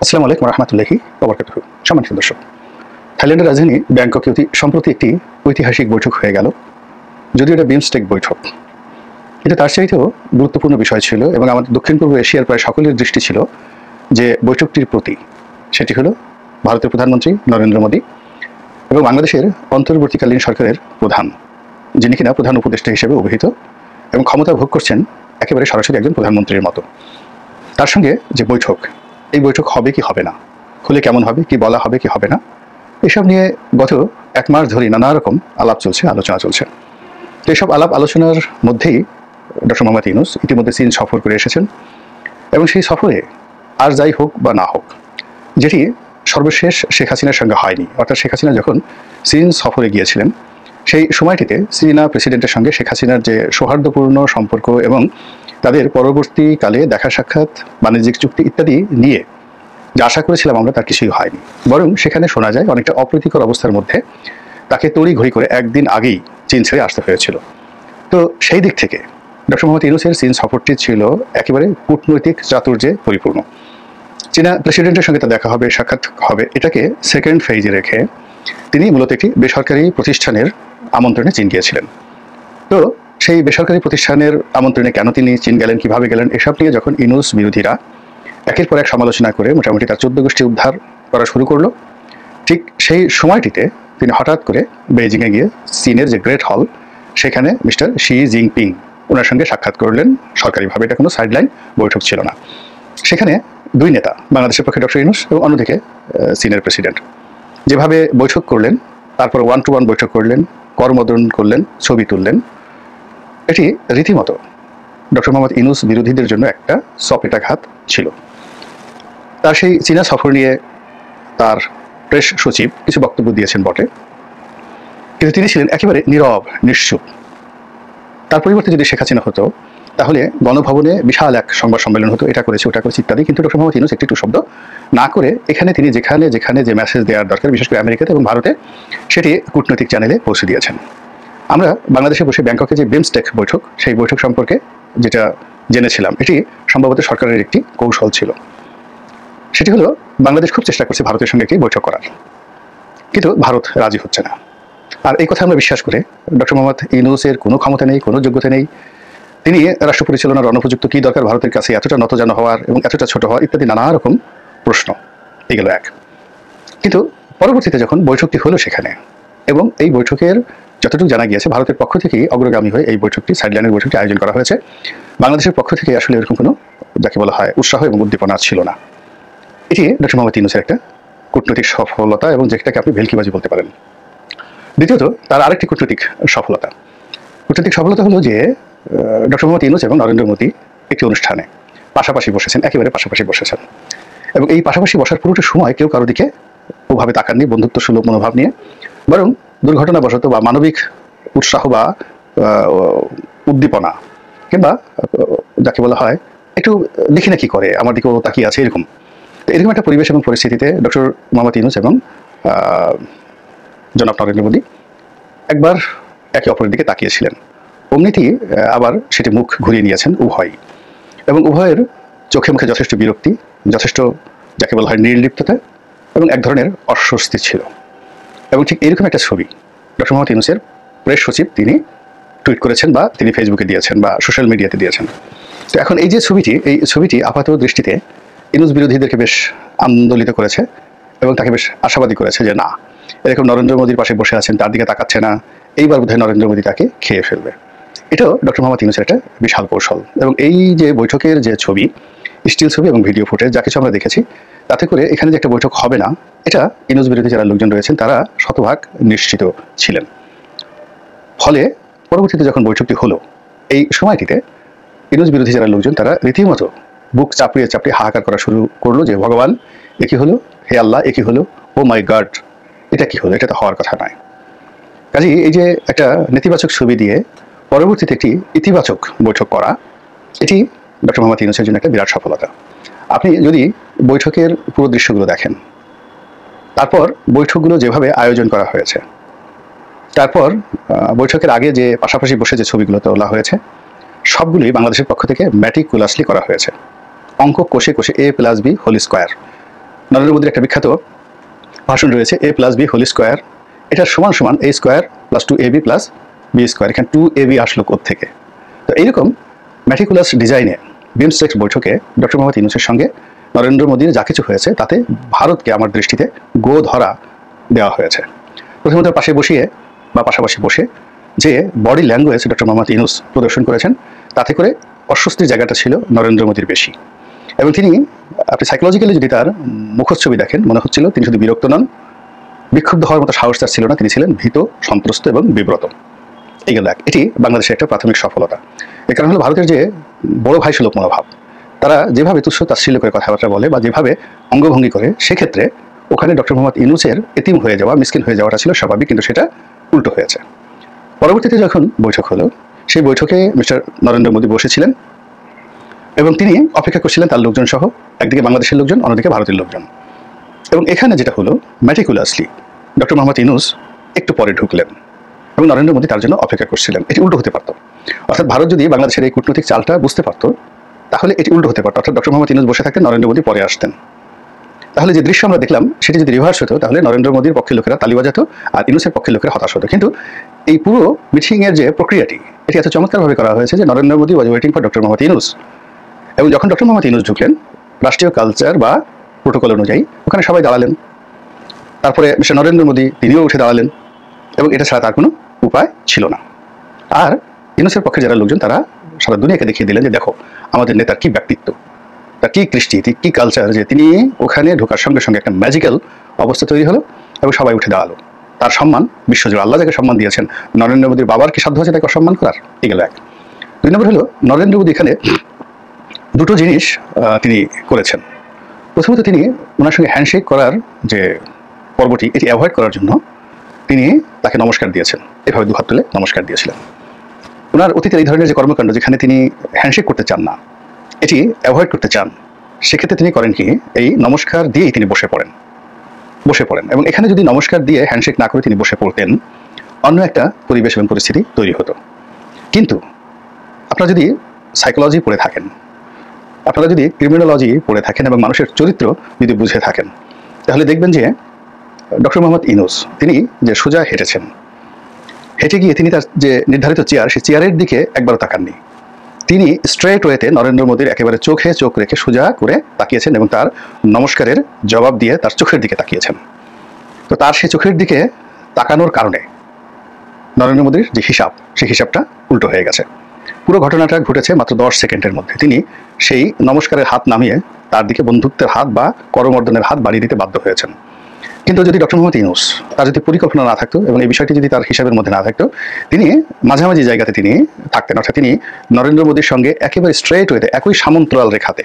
আসসালামু আলাইকুম রহমতুল্লাহি ওবরাকাতুহু। সম্মানিত দর্শক, থাইল্যান্ডের রাজধানী ব্যাংককে অতি সম্প্রতি একটি ঐতিহাসিক বৈঠক হয়ে গেল। যদিও এটা বিমস্টেক বৈঠক, কিন্তু তার চাইতেও গুরুত্বপূর্ণ বিষয় ছিল এবং আমাদের দক্ষিণ পূর্ব এশিয়ার প্রায় সকলের দৃষ্টি ছিল যে বৈঠকটির প্রতি। সেটি হলো ভারতের প্রধানমন্ত্রী নরেন্দ্র মোদী এবং বাংলাদেশের অন্তর্বর্তীকালীন সরকারের প্রধান, যিনি কিনা প্রধান উপদেষ্টা হিসেবে অভিহিত এবং ক্ষমতা ভোগ করছেন একেবারে সরাসরি একজন প্রধানমন্ত্রীর মতো। তার সঙ্গে যে বৈঠক, এই বৈঠক হবে কি হবে না, হলে কেমন হবে, কি বলা হবে কি হবে না, এসব নিয়ে গত এক মাস ধরেই নানা রকম আলাপ চলছে, আলোচনা চলছে। তো এইসব আলাপ আলোচনার মধ্যেই ডক্টর মোহাম্মদ ইউনূস ইতিমধ্যে চীন সফর করে এসেছেন এবং সেই সফরে আর যাই হোক বা না হোক, যেটি সর্বশেষ শেখ হাসিনার সঙ্গে হয়নি, অর্থাৎ শেখ হাসিনা যখন চীন সফরে গিয়েছিলেন সেই সময়টিতে চীনা প্রেসিডেন্টের সঙ্গে শেখ হাসিনার যে সৌহার্দ্যপূর্ণ সম্পর্ক এবং তাদের পরবর্তীকালে দেখা সাক্ষাৎ, বাণিজ্যিক চুক্তি ইত্যাদি নিয়ে যা আশা করেছিলাম আমরা, তার কিছুই হয়নি। বরং সেখানে শোনা যায় অনেকটা অপ্রীতিকর অবস্থার মধ্যে তাকে তড়িঘড়ি করে একদিন আগেই চীন ছেড়ে আসতে হয়েছিল। তো সেই দিক থেকে ডক্টর মোহাম্মদ ইউনূসের চীন সফরটি ছিল একেবারে কূটনৈতিক চাতুর্যে পরিপূর্ণ। চীনা প্রেসিডেন্টের সঙ্গে তা দেখা হবে, সাক্ষাৎ হবে, এটাকে সেকেন্ড ফেজে রেখে তিনি মূলত একটি বেসরকারি প্রতিষ্ঠানের আমন্ত্রণে চীন গিয়েছিলেন। তো সেই বেসরকারি প্রতিষ্ঠানের আমন্ত্রণে কেন তিনি চীন গেলেন, কিভাবে গেলেন, এসব নিয়ে যখন ইউনূস বিরোধীরা একের পর এক সমালোচনা করে মোটামুটি তার 14 গোষ্ঠী উদ্ধার করা শুরু করলো, ঠিক সেই সময়টিতে তিনি হঠাৎ করে বেইজিংয়ে গিয়ে চীনের যে গ্রেট হল, সেখানে মিস্টার শি জিনপিং ওনার সঙ্গে সাক্ষাৎ করলেন সরকারিভাবে। এটা কোনো সাইডলাইন বৈঠক ছিল না। সেখানে দুই নেতা, বাংলাদেশের পক্ষে ডক্টর ইউনূস এবং অন্যদিকে চীনের প্রেসিডেন্ট, যেভাবে বৈঠক করলেন, তারপর 1-to-1 বৈঠক করলেন, করমর্দন করলেন, ছবি তুললেন, এটি রীতিমতো ডক্টর মোহাম্মদ ইউনূস বিরোধীদের জন্য একটা চপেটাঘাত ছিল। তার সেই চীনা সফর নিয়ে তার প্রেস সচিব কিছু বক্তব্য দিয়েছেন বটে, কিন্তু তিনি ছিলেন একেবারে নীরব, নিশ্চুপ। তার পরিবর্তে যদি শেখ হাসিনা হতো, তাহলে গণভবনে বিশাল এক সংবাদ সম্মেলন হতো, এটা করেছে ওটা করেছে ইত্যাদি। কিন্তু ডক্টর মোহাম্মদ ইউনূস একটি শব্দ না করে এখানে তিনি যেখানে যেখানে যে মেসেজ দেওয়ার দরকার, বিশেষ করে আমেরিকাতে এবং ভারতে, সেটি কূটনৈতিক চ্যানেলে পৌঁছে দিয়েছেন। আমরা বাংলাদেশে বসে ব্যাংককে যে বিমস্টেক বৈঠক, সেই বৈঠক সম্পর্কে যেটা জেনেছিলাম, এটি সম্ভবত সরকারের একটি কৌশল ছিল। সেটি হলো বাংলাদেশ খুব চেষ্টা করছে ভারতের সঙ্গে একটি বৈঠক করার, কিন্তু ভারত রাজি হচ্ছে না। আর এই কথা আমরা বিশ্বাস করে ডক্টর মোহাম্মদ ইউনূসের কোনো ক্ষমতা নেই, কোনো যোগ্যতা নেই, তিনি রাষ্ট্র পরিচালনার অনুপযুক্ত, কী দরকার ভারতের কাছে এতটা নতজানো হওয়ার এবং এতটা ছোট হওয়ার ইত্যাদি নানা রকম প্রশ্ন, এগুলো এক। কিন্তু পরবর্তীতে যখন বৈঠকটি হলো সেখানে, এবং এই বৈঠকের যতটুকু জানা গিয়েছে ভারতের পক্ষ থেকেই অগ্রগামী হয়ে এই বৈঠকটি, সাইডলাইনের বৈঠকটি আয়োজন করা হয়েছে। বাংলাদেশের পক্ষ থেকে আসলে এরকম কোনো, যাকে বলা হয়, উৎসাহ এবং উদ্দীপনা ছিল না। এটি ডক্টর মোহাম্মদ ইউনূসের একটা কূটনৈতিক সফলতা এবং যেটাকে আপনি ভেলকিবাজি বলতে পারেন। দ্বিতীয়ত, তার আরেকটি কূটনৈতিক সফলতা হলো যে ডক্টর মোহাম্মদ ইউনূস এবং নরেন্দ্র মোদী একটি অনুষ্ঠানে পাশাপাশি বসেছেন, একেবারে পাশাপাশি বসেছেন, এবং এই পাশাপাশি বসার পুরোটা সময় কেউ কারো দিকে ওভাবে তাকাননি বন্ধুত্ব সুলভ মনোভাব নিয়ে, বরং দুর্ঘটনাবশত বা মানবিক উৎসাহ বা উদ্দীপনা কিংবা যাকে বলা হয় একটু দেখি না কি করে, আমার দিকেও তাকিয়ে আছে, এরকম একটা পরিবেশ এবং পরিস্থিতিতে ডক্টর মোহাম্মদ ইউনূস এবং জনাব নরেন্দ্র মোদী একবার একে অপরের দিকে তাকিয়েছিলেন। অমনিতেই আবার সেটি মুখ ঘুরিয়ে নিয়েছেন উভয়ই, এবং উভয়ের চোখে মুখে যথেষ্ট বিরক্তি, যথেষ্ট যাকে বলা হয় নির্লিপ্ততা এবং এক ধরনের অস্বস্তি ছিল। এবং ঠিক এরকম একটা ছবি ডক্টর মোহাম্মদ ইউনূসের প্রেস সচিব তিনি টুইট করেছেন বা তিনি ফেসবুকে দিয়েছেন বা সোশ্যাল মিডিয়াতে দিয়েছেন। তো এখন এই যে ছবিটি, এই ছবিটি আপাত দৃষ্টিতে ইউনূস বিরোধীদেরকে বেশ আন্দোলিত করেছে এবং তাকে বেশ আশাবাদী করেছে যে না, এরকম নরেন্দ্র মোদীর পাশে বসে আছেন, তার দিকে তাকাচ্ছে না, এইবার বোধহয় নরেন্দ্র মোদী তাকে খেয়ে ফেলবে। এটাও ডক্টর মোহাম্মদ ইউনূসের একটা বিশাল কৌশল। এবং এই যে বৈঠকের যে ছবি, স্টিল ছবি এবং ভিডিও ফুটেজ যা কিছু আমরা দেখেছি, তাতে করে এখানে যে একটা বৈঠক হবে না, এটা ইউনূস বিরোধী যারা লোকজন রয়েছেন তারা শতভাগ নিশ্চিত ছিলেন। ফলে পরবর্তীতে যখন বৈঠকটি হলো, এই সময়টিতে ইউনূস বিরোধী যারা লোকজন তারা রীতিমতো বুক চাপড়িয়ে চাপড়িয়ে হাহাকার করা শুরু করলো যে ভগবান, এ কি হলো, হে আল্লাহ, এ কি হলো, ও মাই গড, এটা কি হলো, এটা তো হওয়ার কথা নয়। কাজেই এই যে একটা নেতিবাচক ছবি দিয়ে পরবর্তীতে একটি ইতিবাচক বৈঠক করা, এটি ডক্টর মোহাম্মদ ইউনূসের জন্য একটা বিরাট সফলতা। আপনি যদি বৈঠকের পুরো দৃশ্যগুলো দেখেন, তারপর বৈঠকগুলো যেভাবে আয়োজন করা হয়েছে, তারপর বৈঠকের আগে যে পাশাপাশি বসে যে ছবিগুলো তোলা হয়েছে, সবগুলোই বাংলাদেশের পক্ষ থেকে ম্যাটিকুলাসলি করা হয়েছে। অঙ্ক কষে কষে A+B² নরেন্দ্র মোদীর একটা বিখ্যাত ভাষণ রয়েছে a+b² এটা সমান সমান a² + 2ab + b²। এখানে 2ab আসলো কোত্থেকে? তো এইরকম ম্যাটিকুলাস ডিজাইনে বিমস্টেক বৈঠকে ডক্টর মোহাম্মদ ইউনূসের সঙ্গে নরেন্দ্র মোদীর যা কিছু হয়েছে তাতে ভারতকে আমার দৃষ্টিতে গো ধরা দেওয়া হয়েছে। প্রথমত পাশে বসিয়ে বা পাশাপাশি বসে যে body language doctor Mohammad Yunus প্রদর্শন করেছেন তাতে করে অস্বস্তির জায়গাটা ছিল নরেন্দ্র মোদীর বেশি। এবং তিনি আপনি সাইকোলজিক্যালি যদি তার মুখচ্ছবি দেখেন মনে হচ্ছিল তিনি শুধু বিরক্ত নন, বিক্ষুব্ধ হওয়ার মতো সাহস তার ছিল না, তিনি ছিলেন ভীত, সন্ত্রস্ত এবং বিব্রত। এই গেল এক। এটি বাংলাদেশের একটা প্রাথমিক সফলতা। এর কারণ হলো ভারতের যে বড় ভাই সুলভ মনোভাব, তারা যেভাবে তুচ্ছ তাচ্ছিল্য করে কথাবার্তা বলে বা যেভাবে অঙ্গভঙ্গি করে, সেক্ষেত্রে ওখানে ডক্টর মোহাম্মদ ইউনূসের এতিম হয়ে যাওয়া, মিসকিন হয়ে যাওয়াটা ছিল স্বাভাবিক, কিন্তু সেটা উল্টো হয়েছে। পরবর্তীতে যখন বৈঠক হলো, সেই বৈঠকে মিস্টার নরেন্দ্র মোদী বসেছিলেন এবং তিনি অপেক্ষা করছিলেন তার লোকজন সহ, একদিকে বাংলাদেশের লোকজন, অন্যদিকে ভারতের লোকজন। এবং এখানে যেটা হলো, ম্যাটিকুলাসলি ডক্টর মোহাম্মদ ইউনূস একটু পরে ঢুকলেন এবং নরেন্দ্র মোদী তার জন্য অপেক্ষা করছিলেন। এটি উল্টো হতে পারত। অর্থাৎ ভারত যদি বাংলাদেশের এই কূটনৈতিক চালটা বুঝতে পারত তাহলে এটি উল্টো হতে পারত। অর্থাৎ ডক্টর মোহাম্মদ ইউনূস বসে থাকতেন, নরেন্দ্র মোদী পরে আসতেন। তাহলে যে দৃশ্য আমরা দেখলাম সেটি যদি রিভার্স হতো তাহলে নরেন্দ্র মোদীর পক্ষের লোকেরা তালি বাজাতো আর ইউনূসের পক্ষের লোকেরা হতাশ হতো। কিন্তু এই পুরো মিটিংয়ের যে প্রক্রিয়াটি, এটি এত চমৎকারভাবে করা হয়েছে যে Narendra Modi was waiting for doctor Mohammad Yunus. এবং যখন ডক্টর মোহাম্মদ ইউনূস ঢুকলেন, রাষ্ট্রীয় কালচার বা প্রোটোকল অনুযায়ী ওখানে সবাই দাঁড়ালেন। তারপরে মিস্টার নরেন্দ্র মোদী তিনিও উঠে দাঁড়ালেন এবং এটা ছাড়া তার কোনো উপায় ছিল না। আর ইউনূসের পক্ষে যারা লোকজন তারা সারা দুনিয়াকে দেখিয়ে দিলেন যে দেখো আমাদের নেতার কি ব্যক্তিত্ব, তার কি কৃষ্টি, কি কালচার, যে তিনি ওখানে ঢোকার সঙ্গে সঙ্গে একটা ম্যাজিক্যাল অবস্থা তৈরি হলো এবং সবাই উঠে দাঁড়ালো। তার সম্মান বিশ্বজুড়ে, আল্লাহ যাকে সম্মান দিয়েছেন, নরেন্দ্র মোদীর বাবার কি সাধ্য আছে তাকে অসম্মান করার? এই গেল এক। দুই নম্বর হলো, নরেন্দ্র মোদী এখানে দুটো জিনিস তিনি করেছেন। প্রথমত তিনি ওনার সঙ্গে হ্যান্ডশেক করার যে পর্বটি, এটি অ্যাভয়েড করার জন্য তিনি তাকে নমস্কার দিয়েছেন, এভাবে দুহাত তুলে নমস্কার দিয়েছিলেন। ওনার অতীতের এই ধরনের যে কর্মকাণ্ড, যেখানে তিনি হ্যান্ডশেক করতে চান না, এটি অ্যাভয়েড করতে চান, সেক্ষেত্রে তিনি করেন কি, এই নমস্কার দিয়েই তিনি বসে পড়েন এবং এখানে যদি নমস্কার দিয়ে হ্যান্ডশেক না করে তিনি বসে পড়তেন, অন্য একটা পরিবেশ এবং পরিস্থিতি তৈরি হতো। কিন্তু আপনারা যদি সাইকোলজি পড়ে থাকেন, আপনারা যদি ক্রিমিনোলজি পড়ে থাকেন এবং মানুষের চরিত্র যদি বুঝে থাকেন, তাহলে দেখবেন যে ডক্টর মোহাম্মদ ইউনূস তিনি যে সোজা হেঁটেছেন, হেঁটে গিয়ে তিনি তার যে নির্ধারিত চেয়ার, সেই চেয়ারের দিকে একবারও তাকাননি। তিনি স্ট্রেট ওয়েতে নরেন্দ্র মোদীর একেবারে চোখে চোখ রেখে সোজা করে তাকিয়েছেন এবং তার নমস্কারের জবাব দিয়ে তার চোখের দিকে তাকিয়েছেন। তো তার সেই চোখের দিকে তাকানোর কারণে নরেন্দ্র মোদীর যে হিসাব, সেই হিসাবটা উল্টো হয়ে গেছে। পুরো ঘটনাটা ঘটেছে মাত্র 10 সেকেন্ডের মধ্যে। তিনি সেই নমস্কারের হাত নামিয়ে তার দিকে বন্ধুত্বের হাত বা করমর্দনের হাত বাড়িয়ে দিতে বাধ্য হয়েছেন। কিন্তু যদি ডক্টর মোহাম্মদ ইউনূস, তার যদি পরিকল্পনা না থাকতো এবং এই বিষয়টি যদি তার হিসাবের মধ্যে না থাকতো, তিনি মাঝামাঝি জায়গাতে তিনি থাকতেন। অর্থাৎ তিনি নরেন্দ্র মোদীর সঙ্গে একেবারে স্ট্রেট ওয়েতে, একই সমান্তরাল রেখাতে,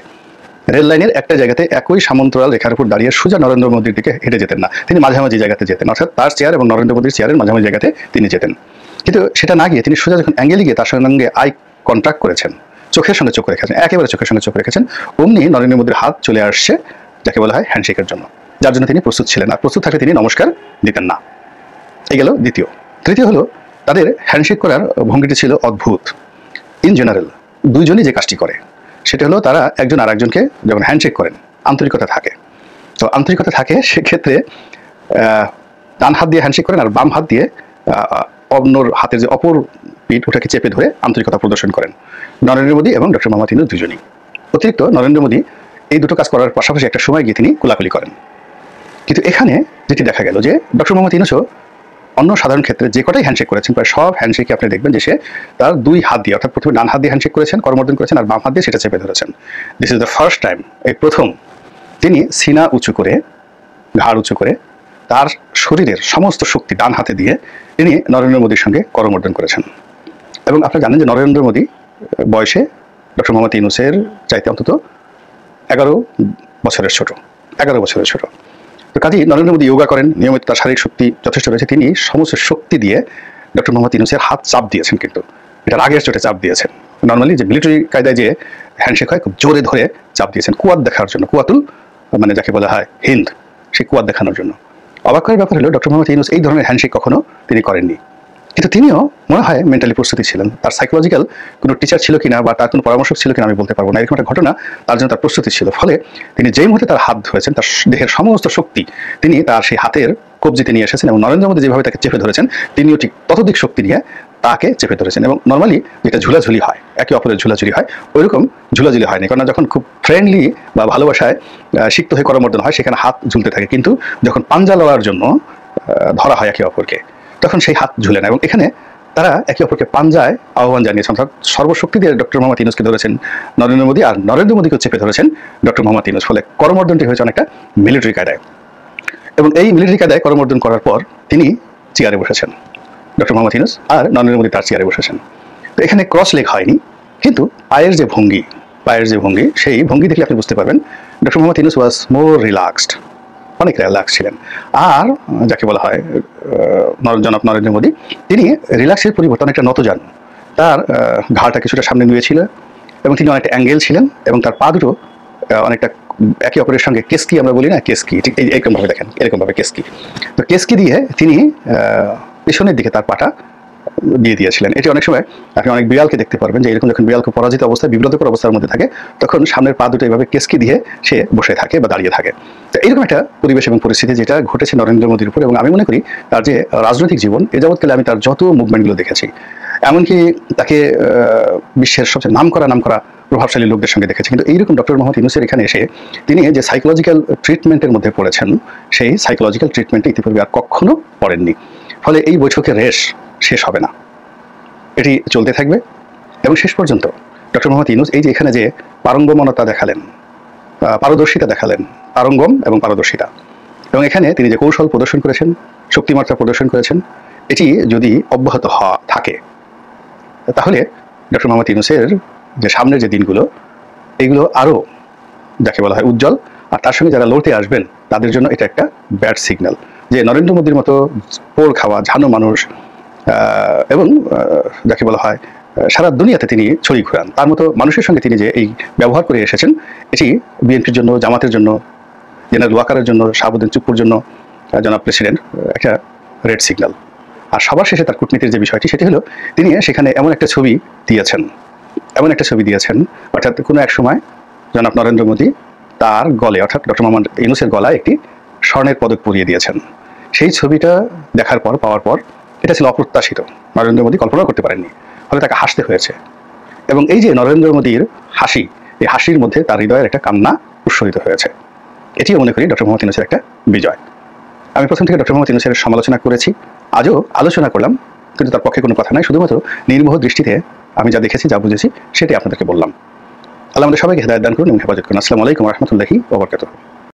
রেল লাইনের একটা জায়গাতে একই সমান্তরাল রেখার উপর দাঁড়িয়ে সোজা নরেন্দ্র মোদীর দিকে হেঁটে যেতেন না, তিনি মাঝামাঝি জায়গাতে যেতেন। অর্থাৎ তার চেয়ার এবং নরেন্দ্র মোদীর চেয়ারের মাঝামাঝি জায়গাতে তিনি যেতেন। কিন্তু সেটা না গিয়ে তিনি সোজা যখন অ্যাঙ্গেলে গিয়ে তার সঙ্গে আই কন্ট্যাক্ট করেছেন, চোখের সঙ্গে চোখ রেখেছেন, একেবারে চোখের সঙ্গে চোখ রেখেছেন, অমনি নরেন্দ্র মোদীর হাত চলে আসছে যাকে বলা হয় হ্যান্ডশেকের জন্য, যার জন্য তিনি প্রস্তুত ছিলেন। আর প্রস্তুত থাকলে তিনি নমস্কার দিতেন না। এই গেল দ্বিতীয়। তৃতীয় হলো, তাদের হ্যান্ডশেক করার ভঙ্গিটি ছিল অদ্ভুত। ইন জেনারেল দুইজনই যে কাজটি করে সেটা হলো, তারা একজন আর একজনকে যখন হ্যান্ডশেক করেন আন্তরিকতা থাকে। তো আন্তরিকতা থাকে সেক্ষেত্রে ডান হাত দিয়ে হ্যান্ডশেক করেন আর বাম হাত দিয়ে অন্যর হাতের যে অপর পিঠ ওটাকে চেপে ধরে আন্তরিকতা প্রদর্শন করেন নরেন্দ্র মোদী এবং ডক্টর মোহাম্মদ ইউনূস দুজনই। অতিরিক্ত নরেন্দ্র মোদী এই দুটো কাজ করার পাশাপাশি একটা সময় গিয়ে তিনি কোলাকুলি করেন। কিন্তু এখানে যেটি দেখা গেল যে ডক্টর মোহাম্মদ ইউনূসও অন্য সাধারণ ক্ষেত্রে যে কটাই হ্যান্ডশেক করেছেন, প্রায় সব হ্যান্ডশেকে আপনি দেখবেন যে সে তার দুই হাত দিয়ে, অর্থাৎ প্রথমে ডান হাত দিয়ে হ্যান্ডশেক করেছেন, করমর্দন করেছেন, আর বাম হাত দিয়ে সেটা চেপে ধরেছেন। This is the first time, এই প্রথম তিনি সিনা উঁচু করে, ঘাড় উঁচু করে, তার শরীরের সমস্ত শক্তি ডান হাতে দিয়ে তিনি নরেন্দ্র মোদীর সঙ্গে করমর্দন করেছেন। এবং আপনারা জানেন যে নরেন্দ্র মোদী বয়সে ডক্টর মোহাম্মদ ইউনূসের চাইতে অন্তত 11 বছরের ছোট। তো কাজেই নরেন্দ্র মোদী যোগা করেন, নিয়মিত তার শারীরিক শক্তি যথেষ্ট রয়েছে, তিনি সমস্ত শক্তি দিয়ে ডক্টর মোহাম্মদ ইউনূসের হাত চাপ দিয়েছেন। কিন্তু এটার আগের চোটে চাপ দিয়েছেন। নর্মালি যে মিলিটারি কায়দায় যে হ্যান্ডশেক হয়, খুব জোরে ধরে চাপ দিয়েছেন কুয়াত দেখার জন্য, কুয়াতুল মানে যাকে বলা হয় হিন্দ, সেই কুয়াত দেখানোর জন্য। অবাক করার ব্যাপার হলো ডক্টর মোহাম্মদ ইউনূস এই ধরনের হ্যান্ডশেক কখনো তিনি করেননি। কিন্তু তিনিও মনে হয় মেন্টালি প্রস্তুতি ছিলেন। তার সাইকোলজিক্যাল কোনো টিচার ছিল কিনা বা তার কোনো পরামর্শক ছিল কিনা আমি বলতে পারবো না, এরকম একটা ঘটনা তার জন্য তার প্রস্তুতি ছিল। ফলে তিনি যেই মুহূর্তে তার হাত ধরেছেন, তার দেহের সমস্ত শক্তি তিনি তার সেই হাতের কবজিতে নিয়ে এসেছেন এবং নরেন্দ্র মোদী যেভাবে তাকে চেপে ধরেছেন তিনিও ঠিক ততোধিক শক্তি নিয়ে তাকে চেপে ধরেছেন। এবং নর্মালি যেটা ঝুলাঝুলি হয়, একে অপরের ঝুলাঝুলি হয়, ওইরকম ঝুলাঝুলি হয়নি। কারণ যখন খুব ফ্রেন্ডলি বা ভালোবাসায় সিক্ত হয়ে করমর্দন হয় সেখানে হাত ঝুলতে থাকে, কিন্তু যখন পাঞ্জা লওয়ার জন্য ধরা হয় একে অপরকে তখন সেই হাত ঝুলে না। এবং এখানে তারা একে অপরকে পাঞ্জায় আহ্বান জানিয়েছেন, অর্থাৎ সর্বশক্তি দিয়ে ডক্টর মোহাম্মদ ইউনূসকে ধরেছেন নরেন্দ্র মোদী, আর নরেন্দ্র মোদীকে চেপে ধরেছেন ডক্টর মোহাম্মদ ইউনূস। ফলে করমর্দনটি হয়েছে অনেকটা মিলিটারি কায়দায়। এবং এই মিলিটারি কায়দায় করমর্দন করার পর তিনি চেয়ারে বসেছেন ডক্টর মোহাম্মদ ইউনূস, আর নরেন্দ্র মোদী তার চেয়ারে বসেছেন। তো এখানে ক্রস লেগ হয়নি, কিন্তু পায়ের যে ভঙ্গি সেই ভঙ্গি দেখলে আপনি বুঝতে পারবেন ডক্টর মোহাম্মদ ইউনূস ওয়াজ মোর রিল্যাক্সড, অনেক রিল্যাক্স ছিলেন। আর যাকে বলা হয় জনাব নরেন্দ্র মোদী, তিনি রিল্যাক্সের পরিবর্তে অনেকটা নতজান, তার ঘাড়টা কিছুটা সামনে নিয়েছিল এবং তিনি অনেকটা অ্যাঙ্গেল ছিলেন এবং তার পা দুটো অনেকটা একে অপরের সঙ্গে কেসকি, আমরা বলি না কেসকি, ঠিক এরকমভাবে দেখেন, এরকমভাবে কেসকি। তো কেসকি দিয়ে তিনি পেছনের দিকে তার পাটা দিয়ে দিয়েছিলেন। এটি অনেক সময় আপনি অনেক বিড়ালকে দেখতে পারবেন যে এরকম যখন বিড়াল খুব পরাজিত অবস্থায়, বিব্রতকর অবস্থার মধ্যে থাকে, তখন সামনের পা দুটো এইভাবে কেসকি দিয়ে সে বসে থাকে বা দাঁড়িয়ে থাকে। তো এইরকম একটা পরিবেশ এবং পরিস্থিতি যেটা ঘটেছে নরেন্দ্র মোদীর উপর। এবং আমি মনে করি তার যে রাজনৈতিক জীবন, এ যাবৎকালে আমি তার যত মুভমেন্টগুলো দেখেছি, এমনকি তাকে বিশ্বের সবচেয়ে নামকরা প্রভাবশালী লোকদের সঙ্গে দেখেছি, কিন্তু এইরকম ডক্টর মোহাম্মদ ইউনূসের এখানে এসে তিনি যে সাইকোলজিক্যাল ট্রিটমেন্টের মধ্যে পড়েছেন, সেই সাইকোলজিক্যাল ট্রিটমেন্টে ইতিপূর্বে আর কখনো পড়েননি। ফলে এই বৈঠকের রেশ শেষ হবে না, এটি চলতে থাকবে। এবং শেষ পর্যন্ত ডক্টর মোহাম্মদ ইউনূস এই যে এখানে যে পারঙ্গমতা দেখালেন, পারদর্শিতা দেখালেন, পারঙ্গম এবং পারদর্শিতা, এবং এখানে তিনি যে কৌশল প্রদর্শন করেছেন, শক্তিমাত্রা প্রদর্শন করেছেন, এটি যদি অব্যাহত থাকে তাহলে ডক্টর মোহাম্মদ ইউনূসের যে সামনের যে দিনগুলো, এইগুলো আরও যাকে বলা হয় উজ্জ্বল। আর তার সঙ্গে যারা লড়তে আসবেন তাদের জন্য এটা একটা ব্যাড সিগন্যাল যে নরেন্দ্র মোদীর মতো পোড় খাওয়া ঝানু মানুষ এবং যাকে বলা হয় সারা দুনিয়াতে তিনি ছড়ি ঘোরান, তার মতো মানুষের সঙ্গে তিনি যে এই ব্যবহার করে এসেছেন, এটি বিএনপির জন্য, জামাতের জন্য, জেনারেল ওয়াকারের জন্য, শাহাবুদ্দিন চুপ্পুর জন্য জনাব প্রেসিডেন্ট একটা রেড সিগন্যাল। আর সবার শেষে তার কূটনীতির যে বিষয়টি, সেটি হলো তিনি সেখানে এমন একটা ছবি দিয়েছেন, অর্থাৎ কোনো এক সময় জনাব নরেন্দ্র মোদী তার গলে, অর্থাৎ ডক্টর মোহাম্মদ ইউনূসের গলায় একটি স্বর্ণের পদক পরিয়ে দিয়েছেন। সেই ছবিটা পাওয়ার পর এটা ছিল অপ্রত্যাশিত, নরেন্দ্র মোদী কল্পনা করতে পারেননি, ফলে তাকে হাসতে হয়েছে। এবং এই যে নরেন্দ্র মোদীর হাসি, এই হাসির মধ্যে তার হৃদয়ের একটা কান্না উৎসরিত হয়েছে। এটিও মনে করি ডক্টর মোহাম্মদ ইউনূসের একটা বিজয়। আমি প্রথম থেকে ডক্টর মোহাম্মদ ইউনূসের সমালোচনা করেছি, আজও আলোচনা করলাম, কিন্তু তার পক্ষে কোনো কথা নাই, শুধুমাত্র নির্মোহ দৃষ্টিতে আমি যা দেখেছি, যা বুঝেছি, সেটাই আপনাদেরকে বললাম। আল্লাহ আমাদের সবাইকে হেদায়েত দান করুন এবং হেফাজত করুন। আসসালামু আলাইকুম ওয়া রাহমাতুল্লাহি ওয়া বারাকাতুহু।